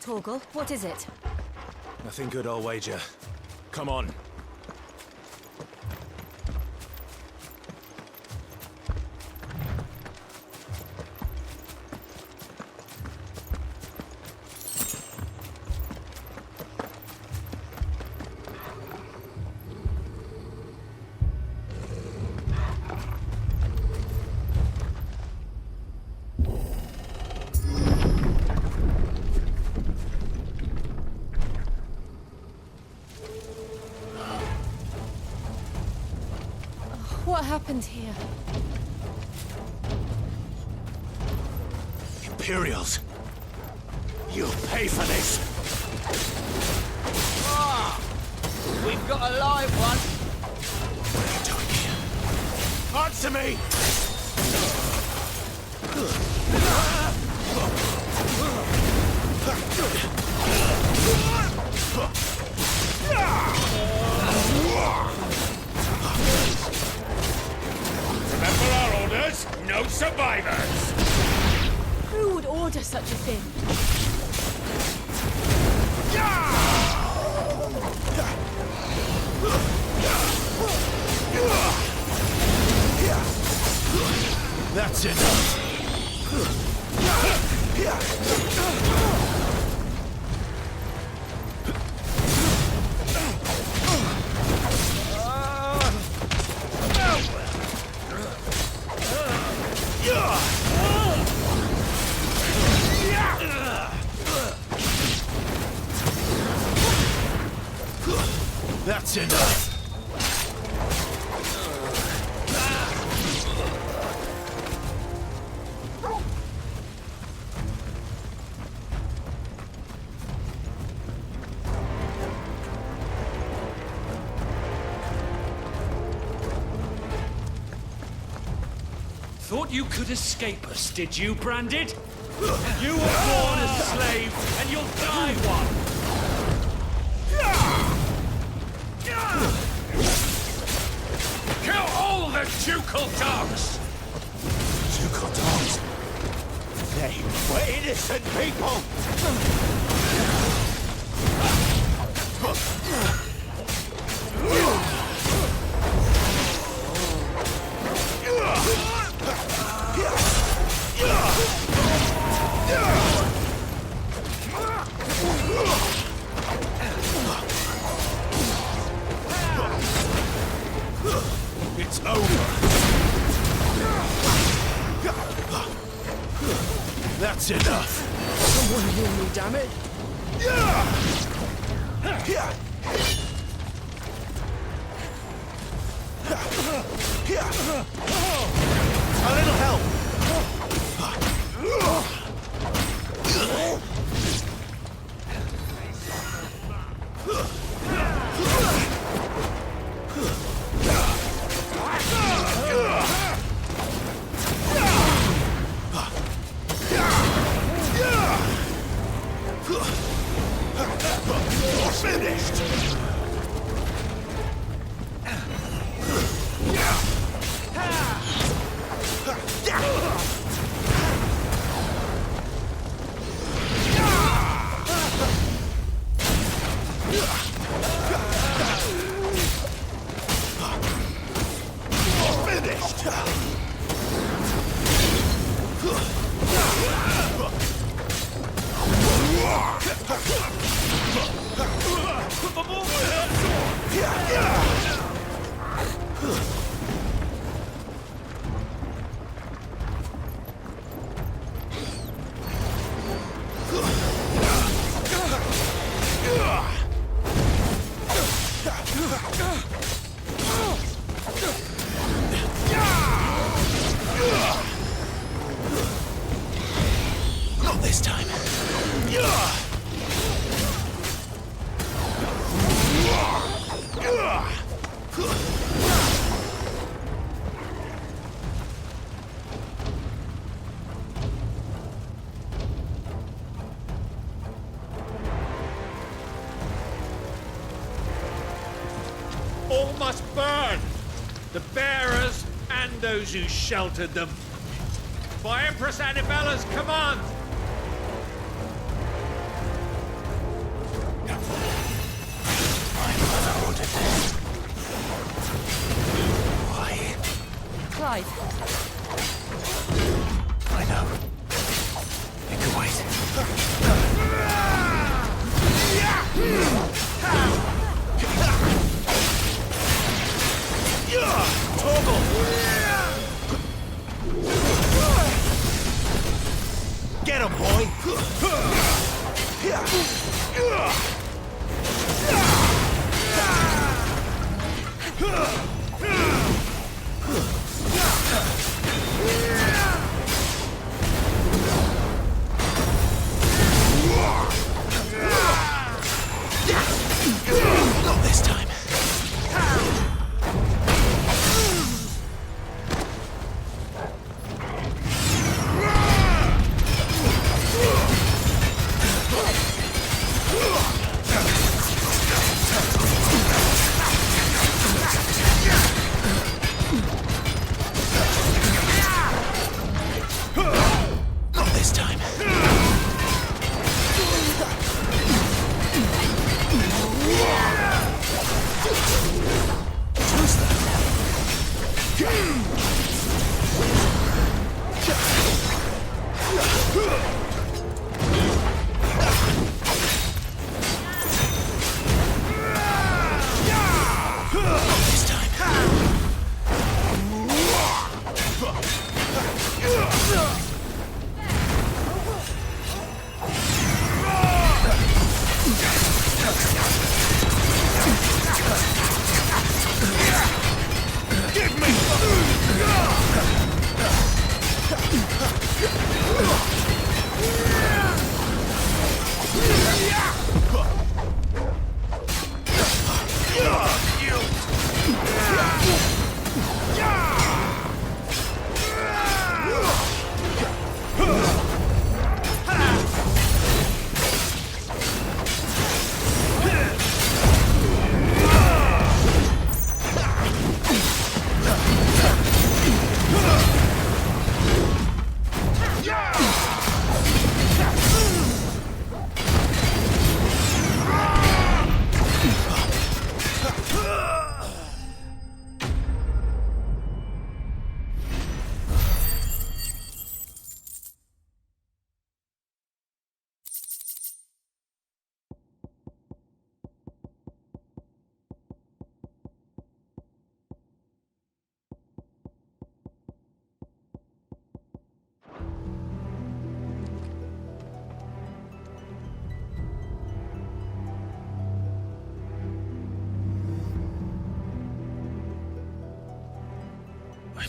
Torgal, what is it? Nothing good, I'll wager. Come on. What happened here? Imperials! You'll pay for this! Ah! We've got a live one! What are you doing here? Answer me! Remember our orders? No survivors! Who would order such a thing? That's enough! That's enough! Thought you could escape us, did you, Branded? You were born a slave, and you'll die one! Kill all the ducal dogs! Ducal dogs? They were innocent people! It's over! That's enough! Someone heal me, damn it! A little help. Finished. Not this time. All must burn! The bearers and those who sheltered them. By Empress Annibella's command! My mother ordered this. Why? Clive, I know. It can wait. Get him, boy! Not this time.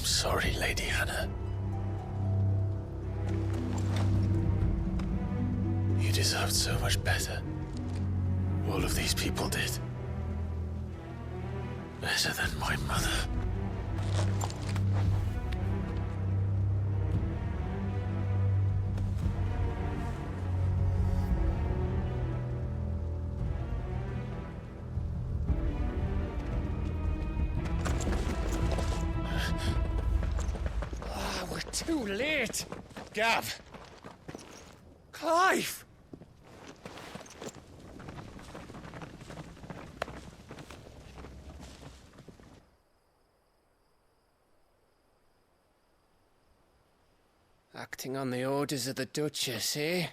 I'm sorry, Lady Hannah. You deserved so much better. All of these people did. Better than my mother. We're too late. Gav. Clive. Acting on the orders of the Duchess, eh?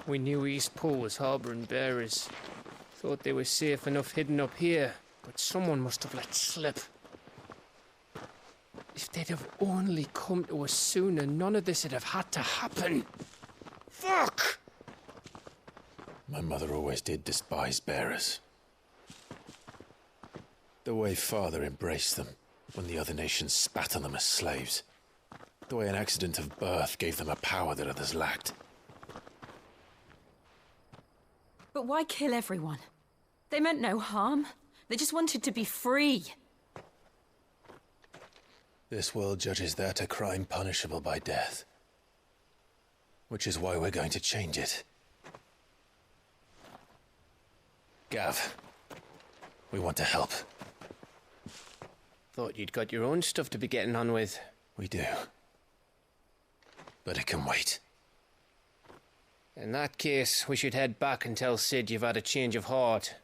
We knew East Pool was harbouring bearers. Thought they were safe enough hidden up here, but someone must have let slip. If they'd have only come to us sooner, none of this would have had to happen. Fuck! My mother always did despise bearers. The way Father embraced them when the other nations spat on them as slaves. The way an accident of birth gave them a power that others lacked. But why kill everyone? They meant no harm. They just wanted to be free. This world judges that a crime punishable by death. Which is why we're going to change it. Gav, we want to help. Thought you'd got your own stuff to be getting on with. We do. But it can wait. In that case, we should head back and tell Sid you've had a change of heart.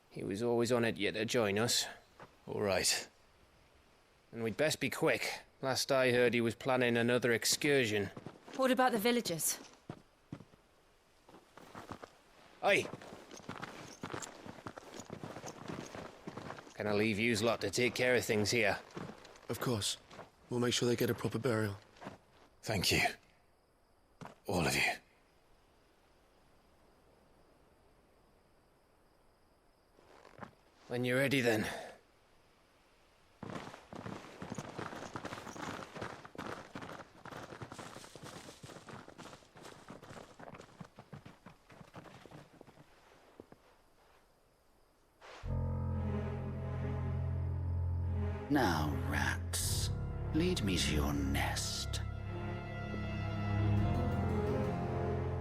He was always on it yet to join us. All right. And we'd best be quick. Last I heard, he was planning another excursion. What about the villagers? Aye. Can I leave yous lot to take care of things here? Of course. We'll make sure they get a proper burial. Thank you. All of you. When you're ready, then. Now, rats, lead me to your nest.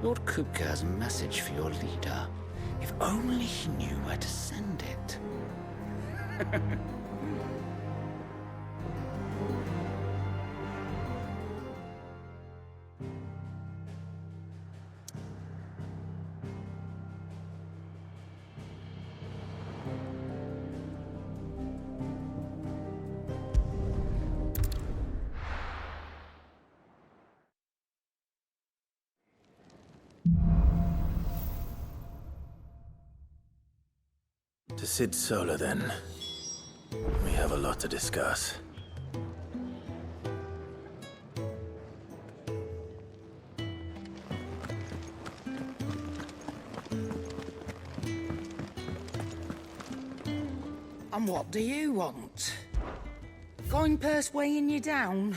Lord Kupka has a message for your leader. If only he knew where to send it. To Sid Solar, then. We have a lot to discuss. And what do you want? Coin purse weighing you down?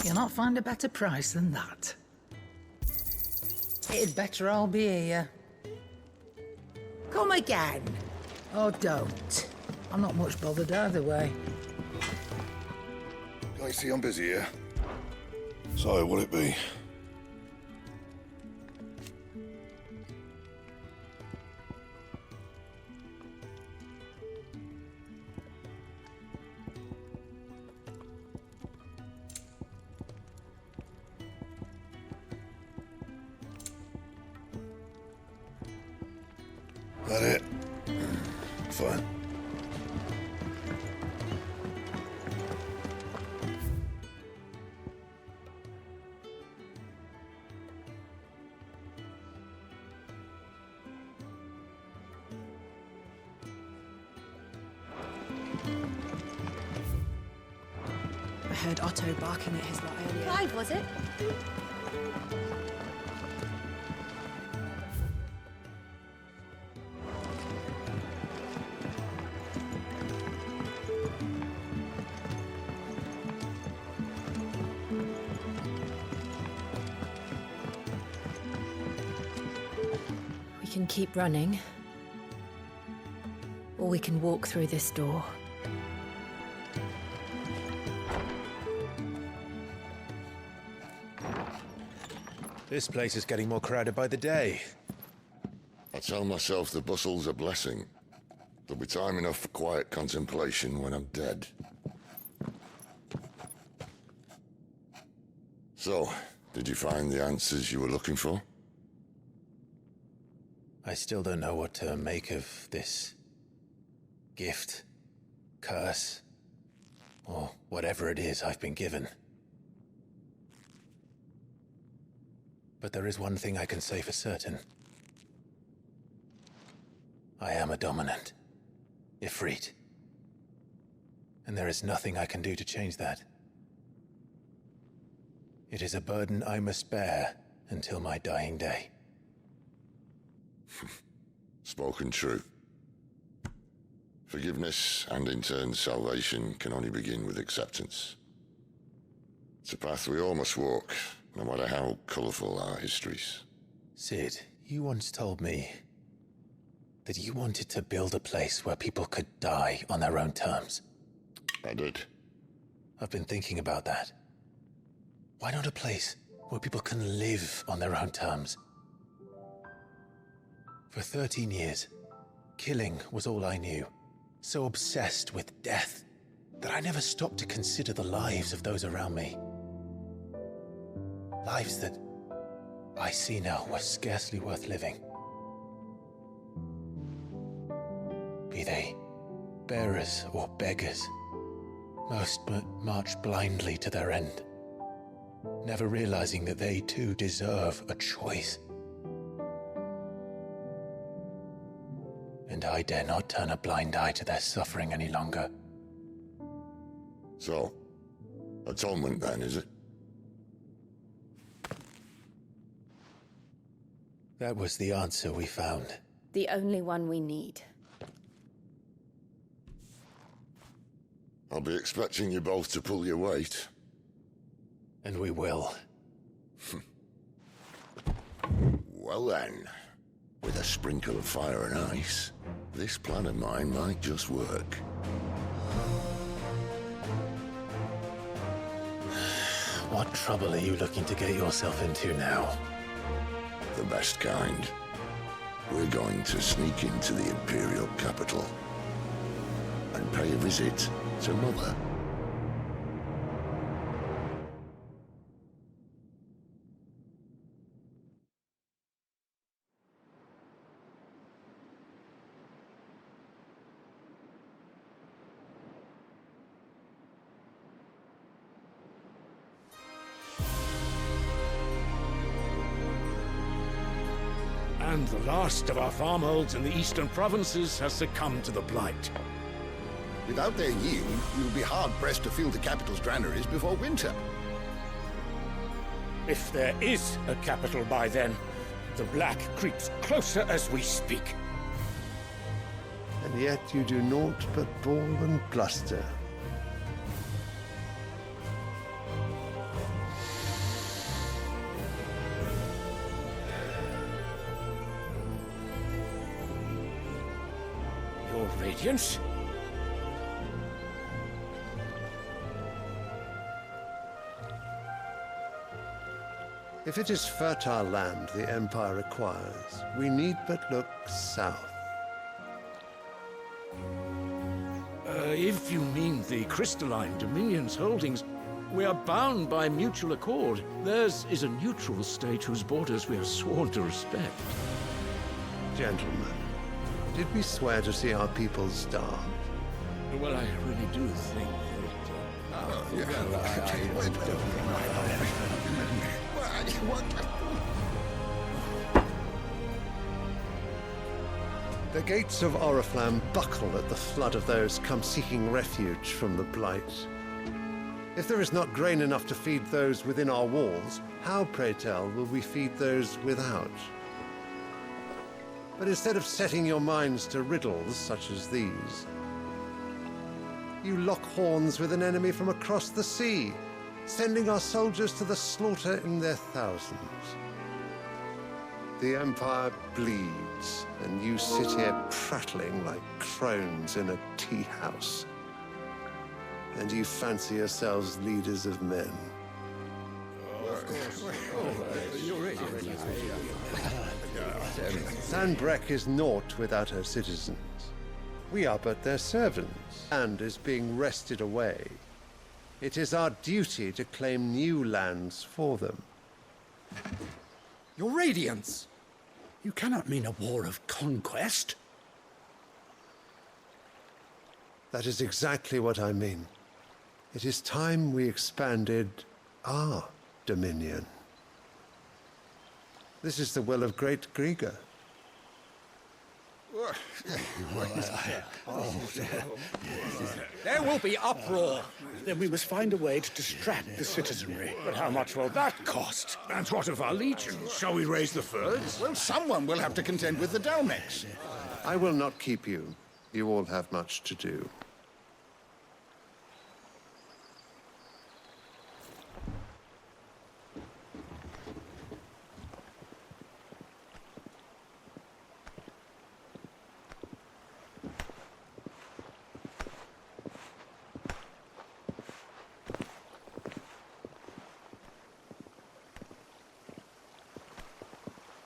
You'll not find a better price than that. It'd better all be here. Come again. Or don't. I'm not much bothered either way. I see I'm busy here. So, what'll it be? That it? Fine. heard Otto barking at his lot earlier. Clive, was it? We can keep running, or we can walk through this door. This place is getting more crowded by the day. I tell myself the bustle's a blessing. There'll be time enough for quiet contemplation when I'm dead. So, did you find the answers you were looking for? I still don't know what to make of this gift, curse, or whatever it is I've been given. But there is one thing I can say for certain. I am a dominant, Ifrit. And there is nothing I can do to change that. It is a burden I must bear until my dying day. Spoken true. Forgiveness and in turn salvation can only begin with acceptance. It's a path we all must walk, no matter how colourful our histories. Sid, you once told me that you wanted to build a place where people could die on their own terms. I did. I've been thinking about that. Why not a place where people can live on their own terms? For 13 years, killing was all I knew. So obsessed with death that I never stopped to consider the lives of those around me. Lives that I see now were scarcely worth living. Be they bearers or beggars, most march blindly to their end, never realizing that they too deserve a choice. And I dare not turn a blind eye to their suffering any longer. So, atonement then, is it? That was the answer we found. The only one we need. I'll be expecting you both to pull your weight. And we will. Well then, with a sprinkle of fire and ice, this plan of mine might just work. What trouble are you looking to get yourself into now? The best kind. We're going to sneak into the Imperial capital and pay a visit to Mother. And the last of our farmholds in the eastern provinces has succumbed to the blight. Without their yield, you'll be hard-pressed to fill the capital's granaries before winter. If there is a capital by then, the black creeps closer as we speak. And yet you do naught but bawl and bluster. Your Radiance? If it is fertile land the Empire requires, we need but look south. If you mean the crystalline Dominion's holdings, we are bound by mutual accord. Theirs is a neutral state whose borders we are sworn to respect. Gentlemen, did we swear to see our people starve? Well, I really do think The gates of Oriflamme buckle at the flood of those come seeking refuge from the Blight. If there is not grain enough to feed those within our walls, how, pray tell, will we feed those without? But instead of setting your minds to riddles such as these, you lock horns with an enemy from across the sea, sending our soldiers to the slaughter in their thousands. The Empire bleeds, and you sit here prattling like crones in a tea house. And you fancy yourselves leaders of men. Sandbreck is naught without her citizens. We are but their servants, and is being wrested away. It is our duty to claim new lands for them. Your Radiance! You cannot mean a war of conquest. That is exactly what I mean. It is time we expanded our dominion. This is the will of great Grieger. There will be uproar. Then we must find a way to distract the citizenry. But how much will that cost? And what of our legions? Shall we raise the furs? Well, someone will have to contend with the Dalmex. I will not keep you. You all have much to do.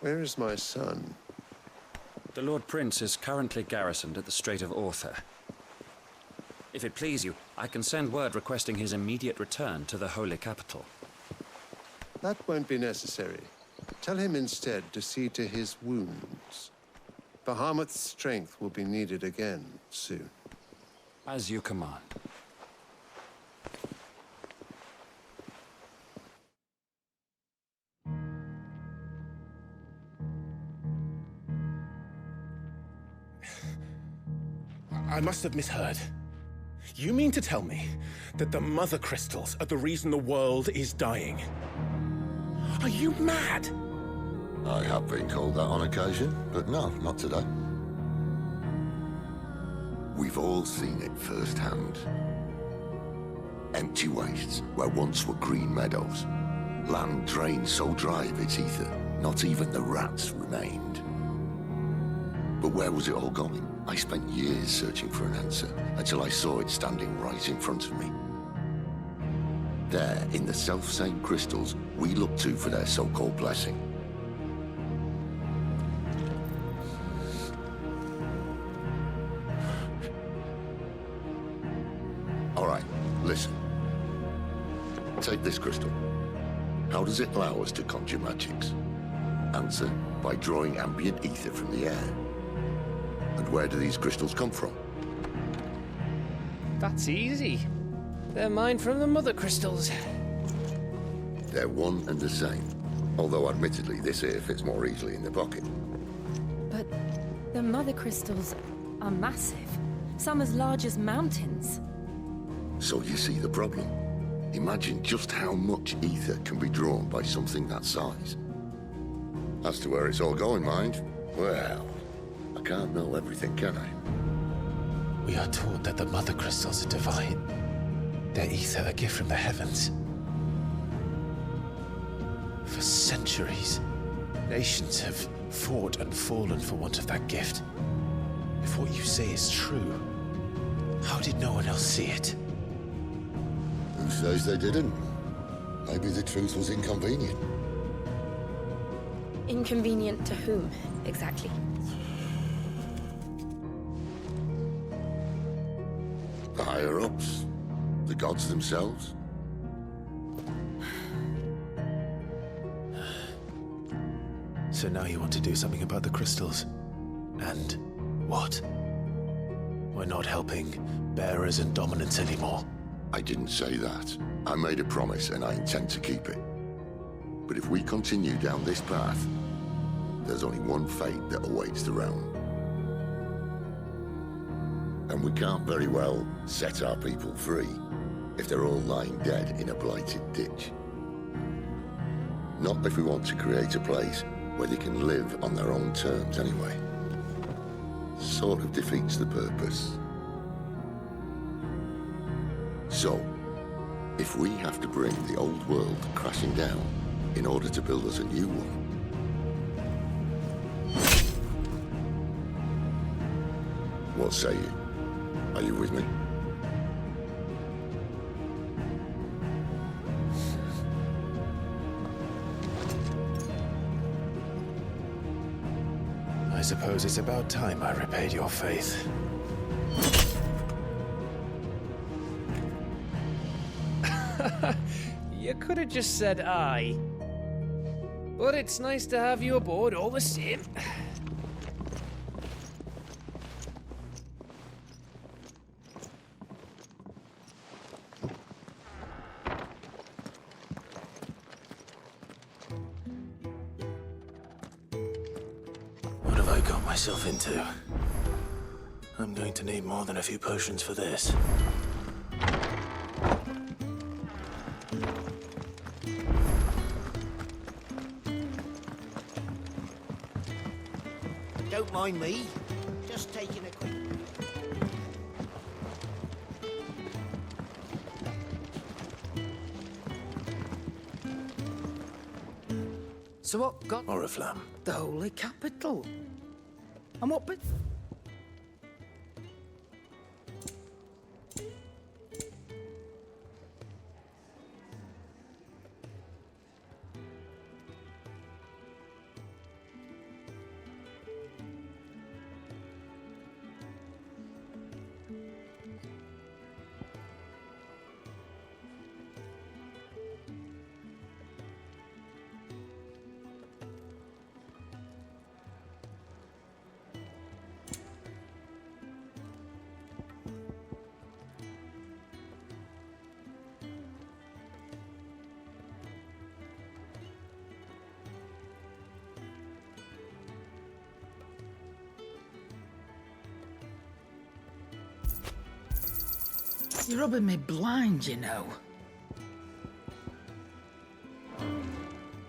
Where is my son? The Lord Prince is currently garrisoned at the Strait of Author. If it please you, I can send word requesting his immediate return to the Holy Capital. That won't be necessary. Tell him instead to see to his wounds. Bahamut's strength will be needed again soon. As you command. I must have misheard. You mean to tell me that the Mother Crystals are the reason the world is dying? Are you mad? I have been called that on occasion, but no, not today. We've all seen it firsthand. Empty wastes where once were green meadows. Land drained so dry of its ether, not even the rats remained. But where was it all going? I spent years searching for an answer, until I saw it standing right in front of me. There, in the self-same crystals we look to for their so-called blessing. All right, listen. Take this crystal. How does it allow us to conjure magics? Answer, by drawing ambient ether from the air. And where do these crystals come from? That's easy. They're mine from the Mother Crystals. They're one and the same. Although admittedly this here fits more easily in the pocket. But the Mother Crystals are massive. Some as large as mountains. So you see the problem. Imagine just how much ether can be drawn by something that size. As to where it's all going, mind, well, I can't know everything, can I? We are taught that the Mother Crystals are divine. Their ether a gift from the heavens. For centuries, nations have fought and fallen for want of that gift. If what you say is true, how did no one else see it? Who says they didn't? Maybe the truth was inconvenient. Inconvenient to whom, exactly? The higher-ups? The gods themselves? So now you want to do something about the crystals? And what? We're not helping bearers and dominants anymore. I didn't say that. I made a promise and I intend to keep it. But if we continue down this path, there's only one fate that awaits the realm. And we can't very well set our people free if they're all lying dead in a blighted ditch. Not if we want to create a place where they can live on their own terms anyway. Sort of defeats the purpose. So, if we have to bring the old world crashing down in order to build us a new one, what say you? Are you with me? I suppose it's about time I repaid your faith. You could have just said aye. But it's nice to have you aboard all the same. What have I got myself into? I'm going to need more than a few potions for this. Don't mind me. Just taking a quick... So what got... Oriflamme. The Holy Capital. And what... You're rubbing me blind, you know.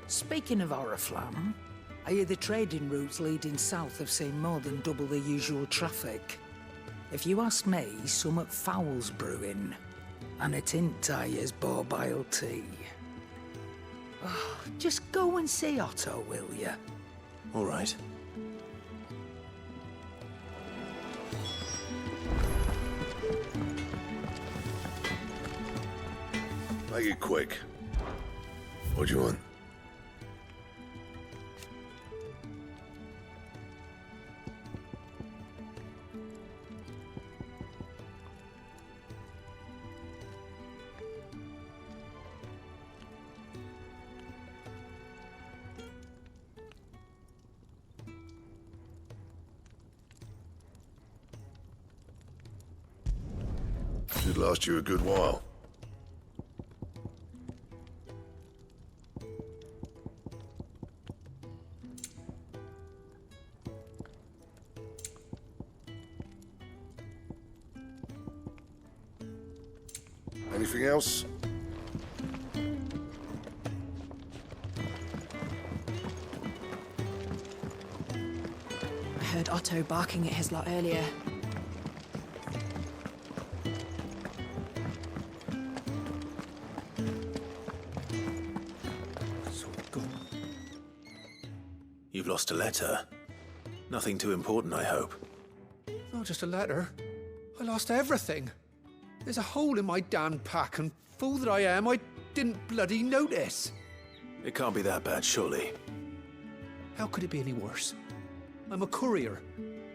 Speaking of Oriflamme, I hear the trading routes leading south have seen more than double the usual traffic. If you ask me, summat foul's brewing, and it ain't Tyre's borbile tea. Oh, just go and see Otto, will you? All right. Make it quick. What do you want? Should last you a good while. Anything else? I heard Otto barking at his lot earlier. You've lost a letter. Nothing too important, I hope. Not just a letter. I lost everything. There's a hole in my damn pack, and fool that I am, I didn't bloody notice. It can't be that bad, surely. How could it be any worse? I'm a courier.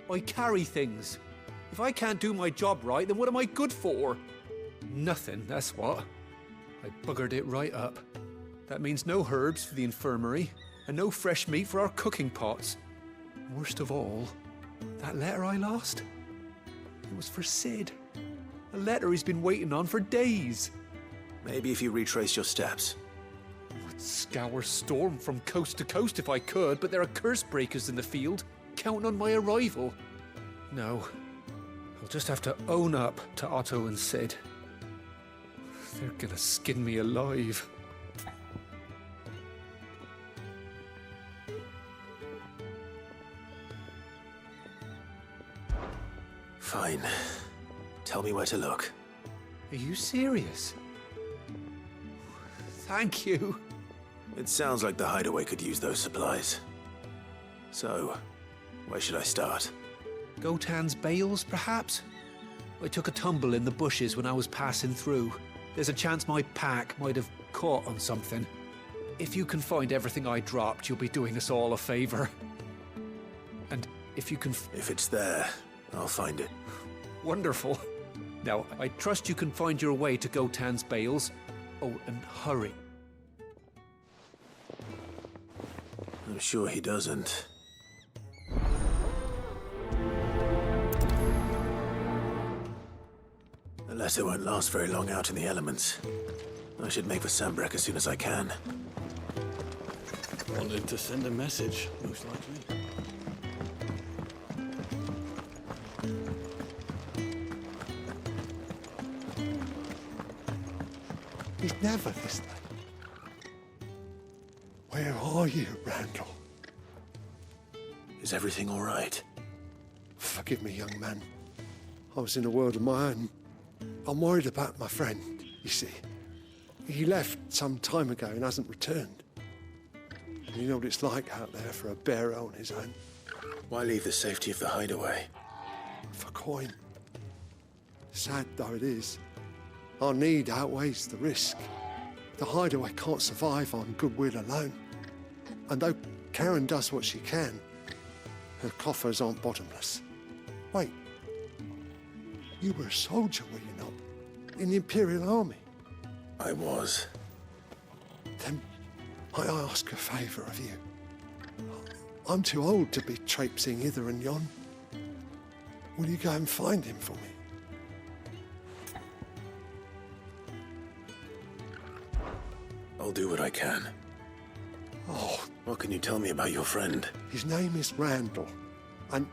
I carry things. If I can't do my job right, then what am I good for? Nothing, that's what. I buggered it right up. That means no herbs for the infirmary, and no fresh meat for our cooking pots. Worst of all, that letter I lost, it was for Sid. A letter he's been waiting on for days. Maybe if you retrace your steps. I'd scour Storm from coast to coast if I could, but there are curse breakers in the field, counting on my arrival. No, I'll just have to own up to Otto and Sid. They're gonna skin me alive. Fine. Tell me where to look. Are you serious? Thank you. It sounds like the hideaway could use those supplies. So, where should I start? Gotan's bales, perhaps? I took a tumble in the bushes when I was passing through. There's a chance my pack might have caught on something. If you can find everything I dropped, you'll be doing us all a favor. And if you can... If it's there, I'll find it. Wonderful. Now, I trust you can find your way to Gotan's bales. Oh, and hurry. I'm sure he doesn't. The letter won't last very long out in the elements. I should make for Sambrek as soon as I can. Wanted to send a message, most likely. He's never this late. Where are you, Randall? Is everything all right? Forgive me, young man. I was in a world of my own. I'm worried about my friend, you see. He left some time ago and hasn't returned. And you know what it's like out there for a bearer on his own. Why leave the safety of the hideaway? For coin. Sad though it is, our need outweighs the risk. The hideaway can't survive on goodwill alone. And though Karen does what she can, her coffers aren't bottomless. Wait, you were a soldier, were you not? In the Imperial Army? I was. Then might I ask a favour of you? I'm too old to be traipsing hither and yon. Will you go and find him for me? I'll do what I can. Oh. What can you tell me about your friend? His name is Randall, and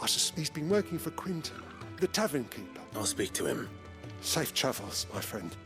I suspect he's been working for Quinton, the tavern keeper. I'll speak to him. Safe travels, my friend.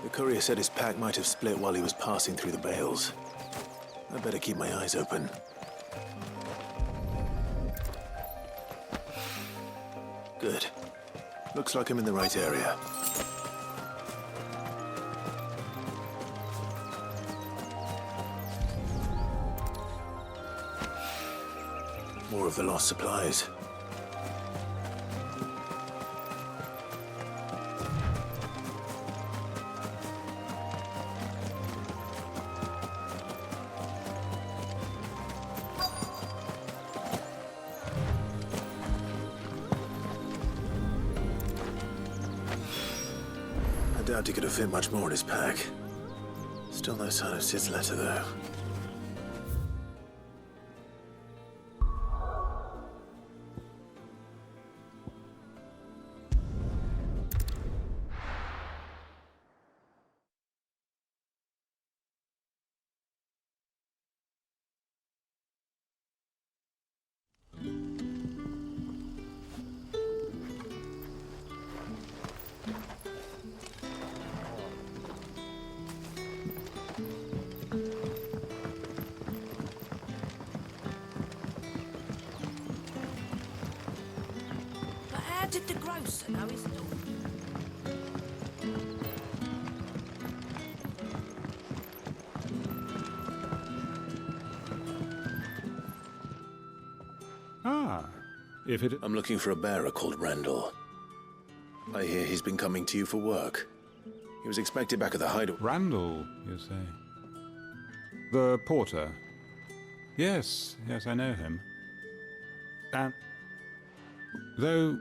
The courier said his pack might have split while he was passing through the bales. I better keep my eyes open. Good. Looks like I'm in the right area. More of the lost supplies. I doubt he could have fit much more in his pack. Still no sign of Sid's letter, though. But how did the grocer know his daughter? Ah, If it... I'm looking for a bearer called Randall. I hear he's been coming to you for work. He was expected back at the hideaway. Randall, you say? The porter? Yes, I know him. And... though,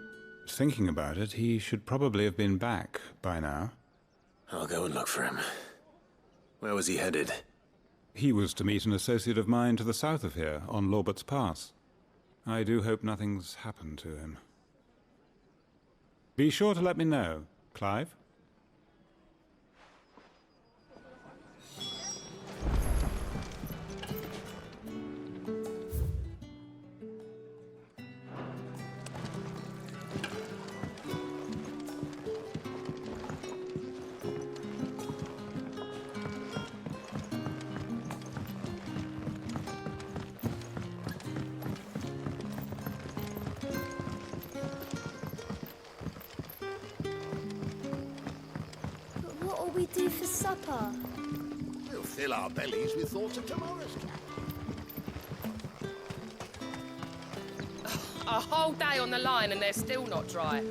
thinking about it, he should probably have been back by now. I'll go and look for him. Where was he headed? He was to meet an associate of mine to the south of here, on Lorbert's Pass. I do hope nothing's happened to him. Be sure to let me know, Clive. What'll we do for supper? We'll fill our bellies with thoughts of tomorrow's cat. A whole day on the line and they're still not dry.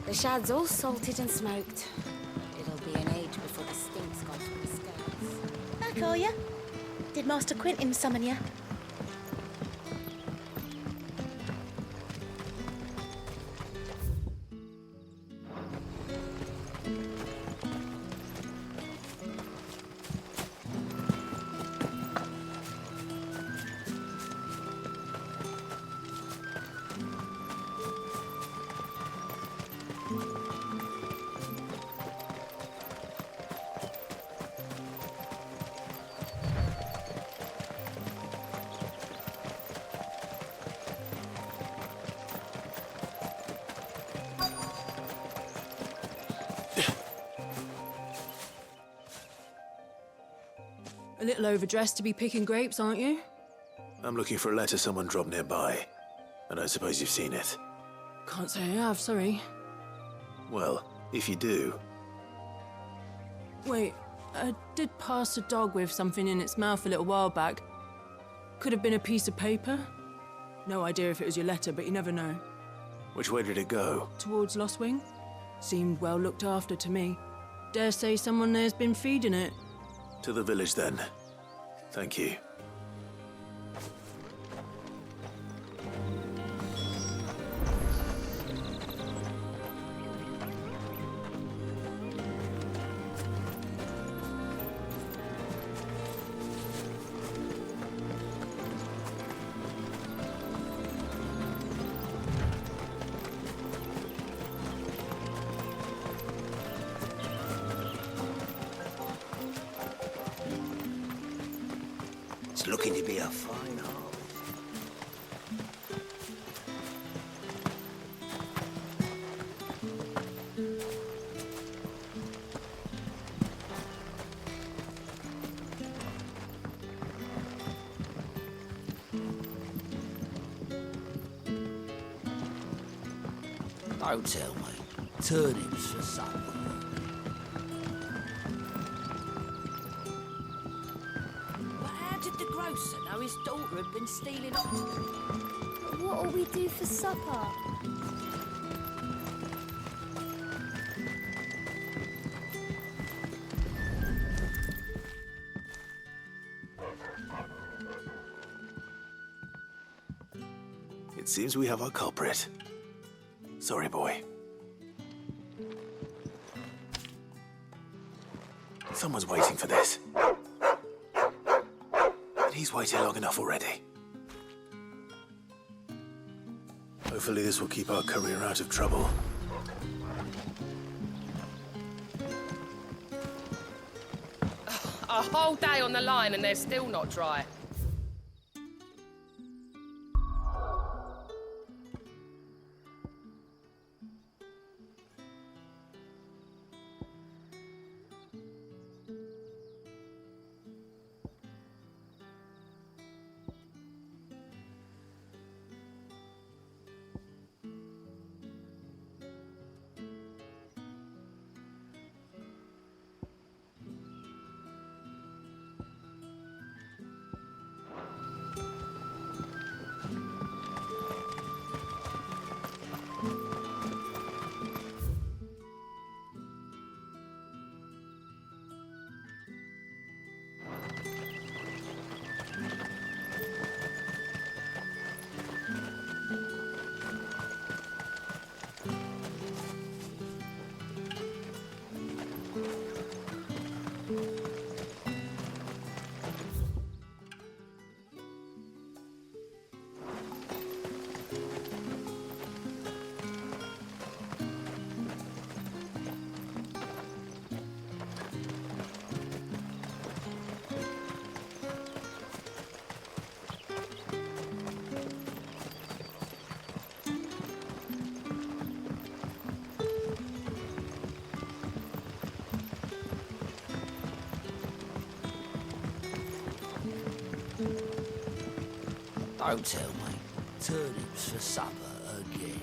The shad's all salted and smoked. It'll be an age before the stink's gone from the scales. Back, are ya? Did Master Quentin summon ya? A little overdressed to be picking grapes, aren't you? I'm looking for a letter someone dropped nearby. I don't suppose you've seen it. Can't say I have, sorry. Well, if you do... Wait, I did pass a dog with something in its mouth a little while back. Could have been a piece of paper. No idea if it was your letter, but you never know. Which way did it go? Towards Lost Wing? Seemed well looked after to me. Dare say someone there's been feeding it. To the village, then. Thank you. It's looking to be a fine harvest. Don't tell me. Turnips for supper. The grocer know his daughter had been stealing up. What'll we do for supper? It seems we have our culprit. Sorry, boy. Someone's waiting for this. But he's waited long enough already. Hopefully this will keep our courier out of trouble. A whole day on the line and they're still not dry. Don't tell me. Turnips for supper again.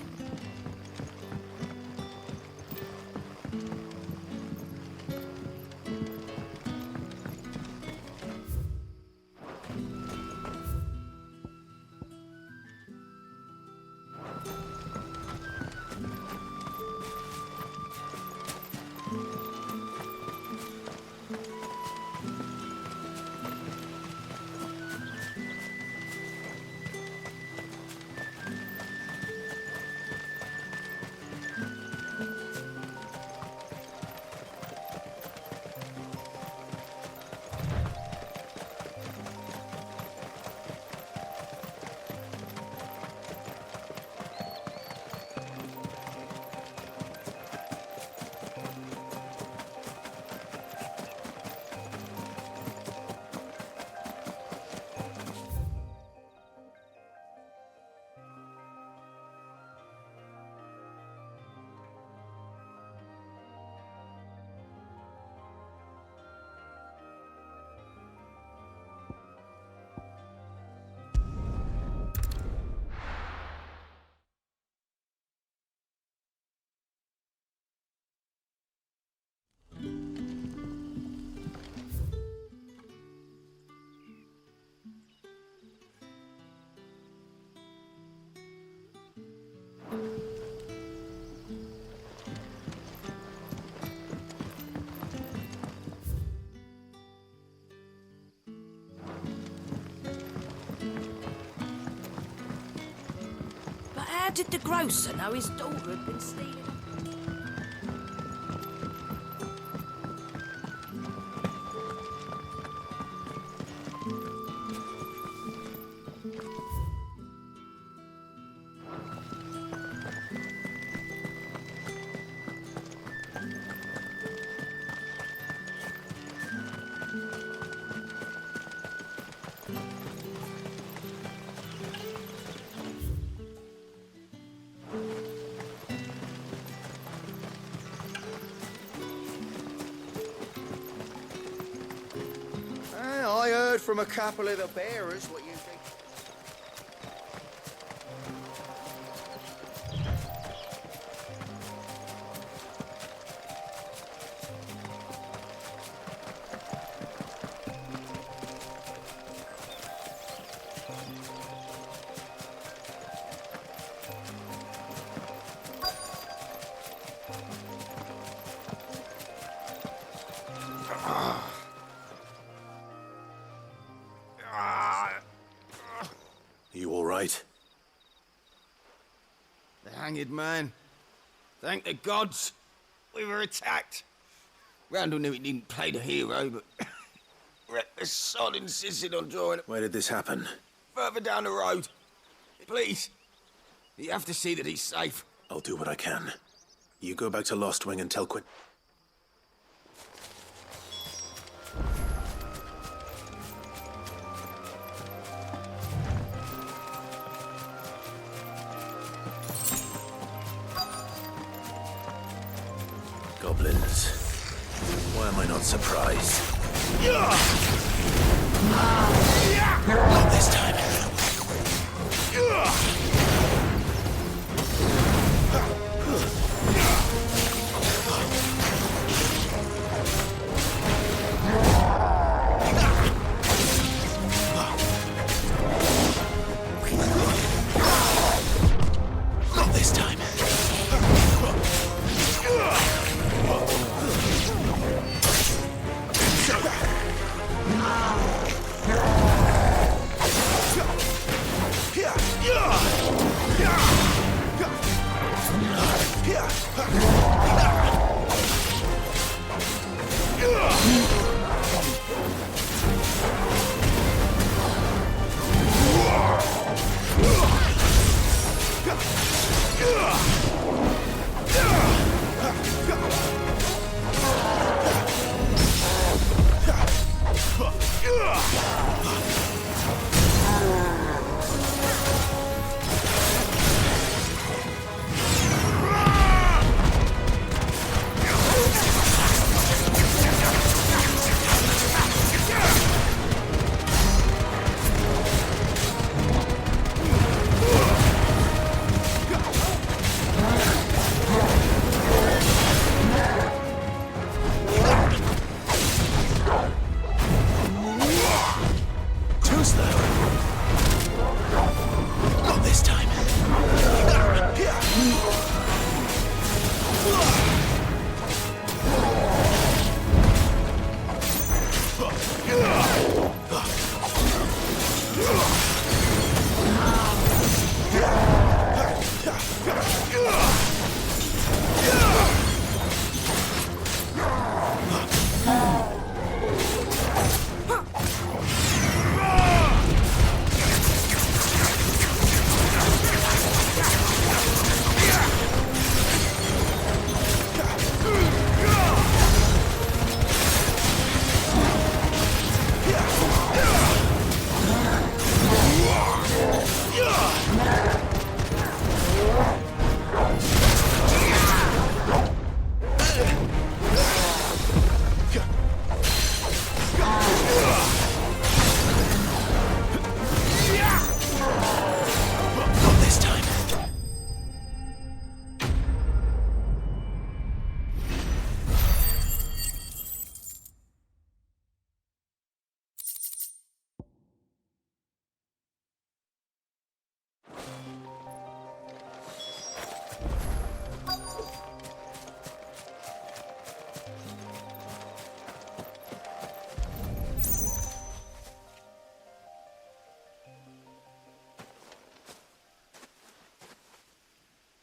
But how did the grocer know his daughter had been stealing? I heard from a couple of the bearers what you think. You all right? hanged man. Thank the gods. We were attacked. Randall knew he needn't play the hero, but the sod insisted on drawing it. Where did this happen? Further down the road. Please. You have to see that he's safe. I'll do what I can. You go back to Lost Wing and tell Quinn. Goblins. Why am I not surprised? Not this time. Not this time.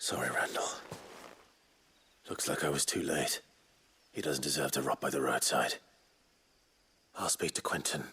Sorry, Randall. Looks like I was too late. He doesn't deserve to rot by the roadside. I'll speak to Quentin.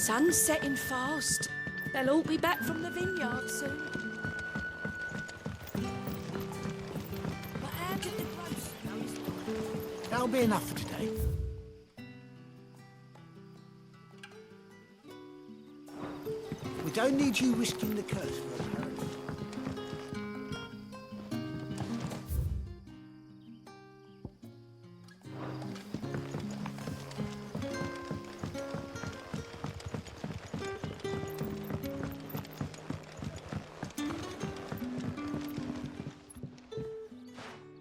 Sun's setting fast. They'll all be back from the vineyard soon. But how did the grocer know his daughter? That'll be enough for today. We don't need you risking the curse for a parrot.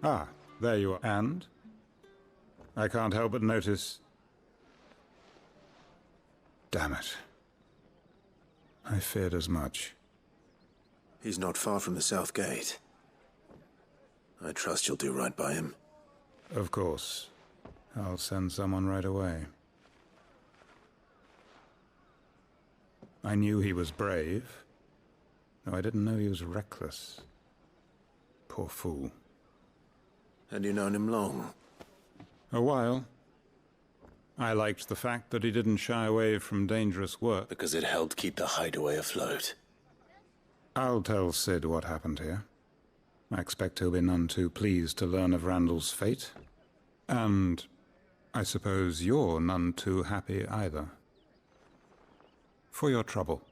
Ah, there you are. And? I can't help but notice... Damn it. I feared as much. He's not far from the south gate. I trust you'll do right by him. Of course. I'll send someone right away. I knew he was brave, though I didn't know he was reckless. Poor fool. And you known him long? A while. I liked the fact that he didn't shy away from dangerous work. Because it helped keep the hideaway afloat. I'll tell Sid what happened here. I expect he'll be none too pleased to learn of Randall's fate. And I suppose you're none too happy either. For your trouble.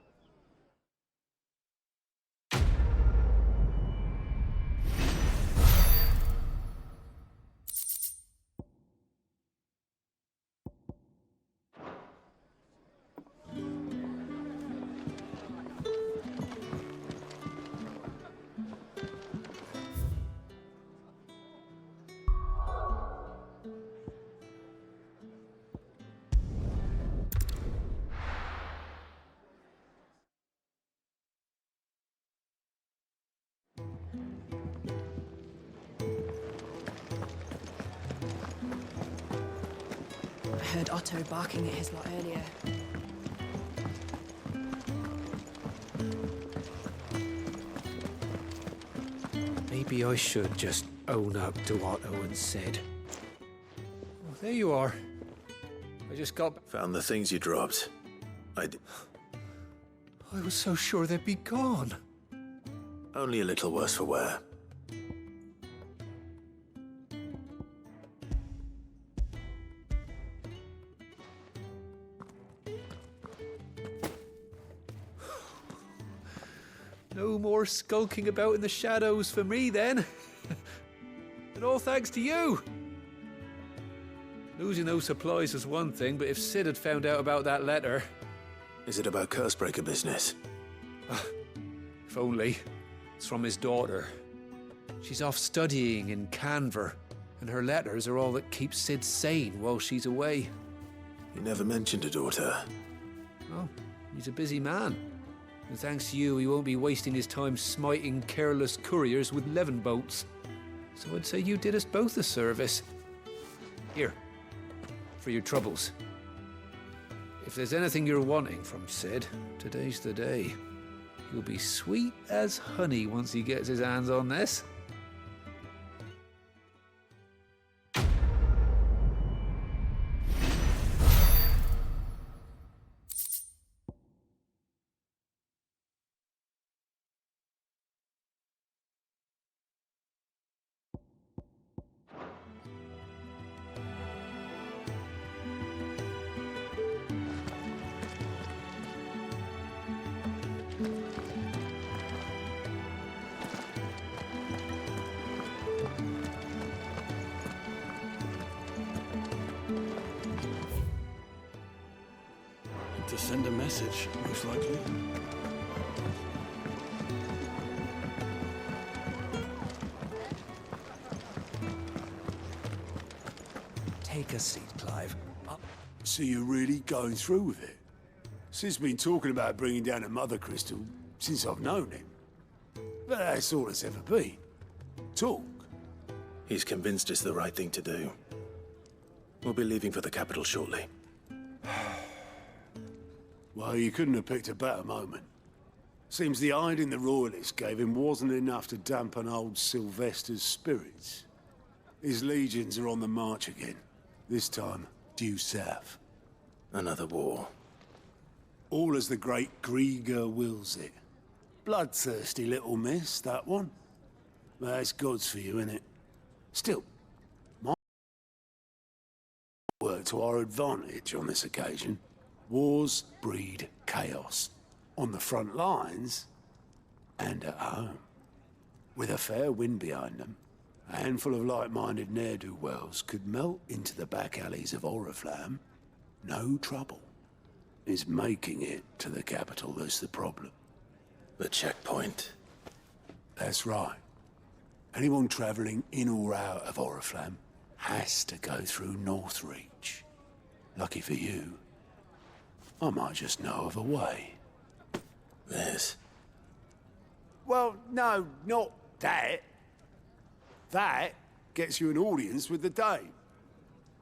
I heard Otto barking at his lot earlier. Maybe I should just own up to Otto and Sid. Oh, there you are. I just got... Found the things you dropped. I was so sure they'd be gone. Only a little worse for wear. No more skulking about in the shadows for me, then. And all thanks to you. Losing those supplies was one thing, but if Sid had found out about that letter... Is it about Cursebreaker business? If only. It's from his daughter. She's off studying in Canver, and her letters are all that keeps Sid sane while she's away. You never mentioned a daughter. Oh, he's a busy man. And thanks to you, he won't be wasting his time smiting careless couriers with levin bolts. So I'd say you did us both a service. Here, for your troubles. If there's anything you're wanting from Sid, today's the day. He'll be sweet as honey once he gets his hands on this. To send a message, most likely. Take a seat, Clive. So you're really going through with it? Sid's been talking about bringing down a mother crystal since I've known him. But that's all it's ever been. Talk. He's convinced it's the right thing to do. We'll be leaving for the capital shortly. Well, you couldn't have picked a better moment. Seems the hiding the Royalists gave him wasn't enough to dampen old Sylvester's spirits. His legions are on the march again. This time, due south. Another war. All as the great Grieger wills it. Bloodthirsty little miss, that one. But it's God's for you, innit? Still, might work to our advantage on this occasion. Wars breed chaos. On the front lines, and at home. With a fair wind behind them, a handful of like-minded ne'er-do-wells could melt into the back alleys of Oriflamme. No trouble. It's making it to the capital that's the problem. The checkpoint. That's right. Anyone travelling in or out of Oriflamme has to go through Northreach. Lucky for you, I might just know of a way. This? Well, no, not that. That gets you an audience with the Dame.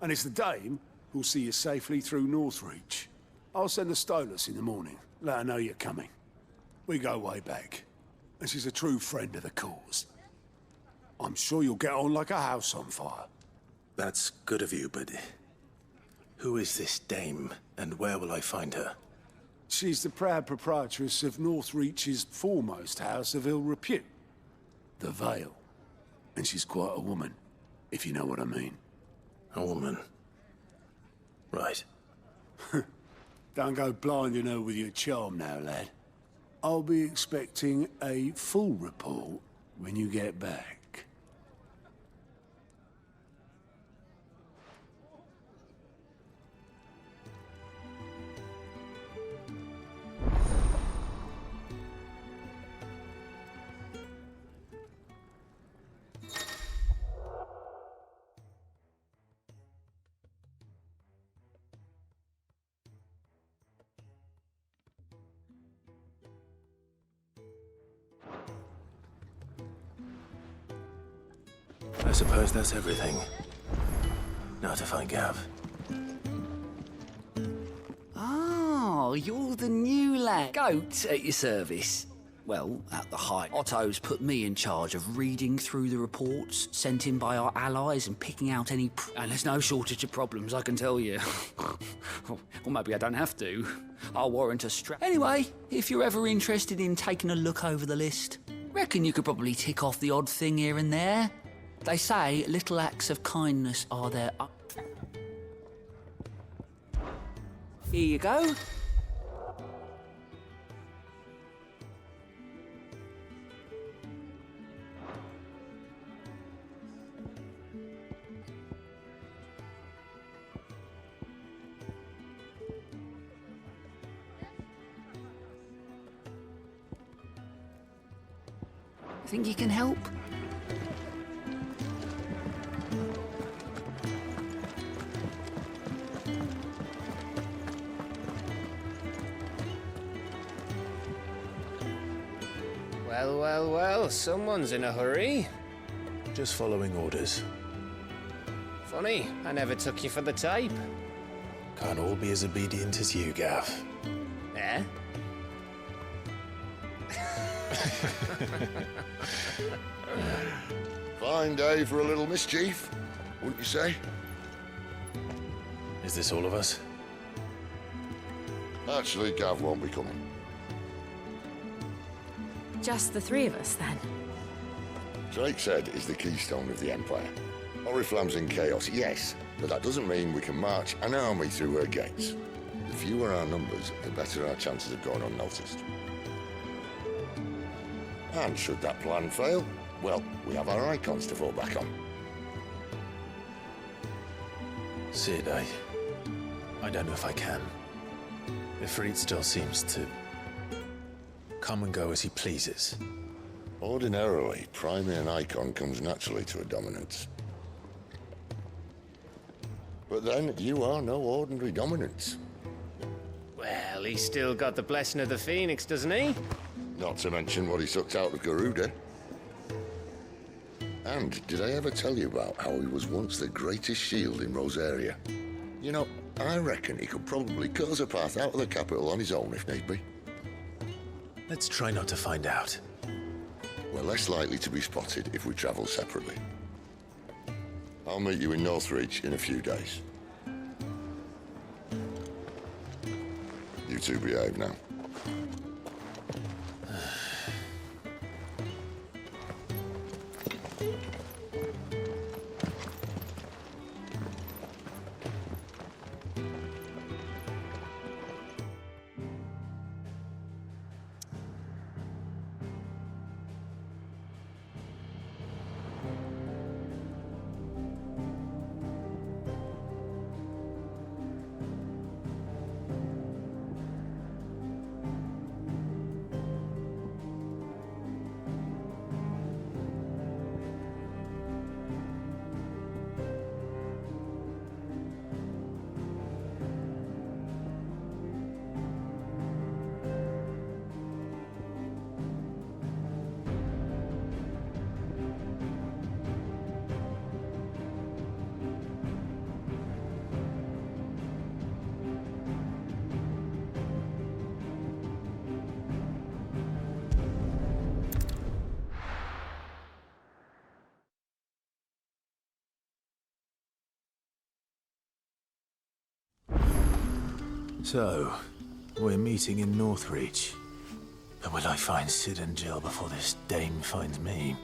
And it's the Dame who'll see you safely through Northreach. I'll send the Stolas in the morning, let her know you're coming. We go way back, and she's a true friend of the cause. I'm sure you'll get on like a house on fire. That's good of you, but who is this Dame, and where will I find her? She's the proud proprietress of Northreach's foremost house of ill repute, the Vale. And she's quite a woman, if you know what I mean. A woman? Right. Don't go blinding her with your charm now, lad. I'll be expecting a full report when you get back. I suppose that's everything. Now to find Gav. Oh, you're the new lad. Goat at your service. Well, at the height, Otto's put me in charge of reading through the reports sent in by our allies and picking out any... And there's no shortage of problems, I can tell you. Or maybe I don't have to. I'll warrant a strap. Anyway, if you're ever interested in taking a look over the list, reckon you could probably tick off the odd thing here and there. They say little acts of kindness are their... Here you go. Think you can help? Well, someone's in a hurry. Just following orders. Funny, I never took you for the type. Can't all be as obedient as you, Gav. Eh? Fine day for a little mischief, wouldn't you say? Is this all of us? Actually, Gav won't be coming. Just the three of us, then? Drake's Head is the keystone of the Empire. Oriflamme's in chaos, yes, but that doesn't mean we can march an army through her gates. The fewer our numbers, the better our chances of going unnoticed. And should that plan fail, well, we have our icons to fall back on. Sid, I don't know if I can. Ifrit still seems to come and go as he pleases. Ordinarily, priming an icon comes naturally to a dominance. But then, you are no ordinary dominance. Well, he's still got the blessing of the Phoenix, doesn't he? Not to mention what he sucked out of Garuda. And did I ever tell you about how he was once the greatest shield in Rosaria? You know, I reckon he could probably cut us a path out of the capital on his own if need be. Let's try not to find out. We're less likely to be spotted if we travel separately. I'll meet you in Northreach in a few days. You two behave now. So, we're meeting in Northreach. But will I find Sid and Jill before this dame finds me?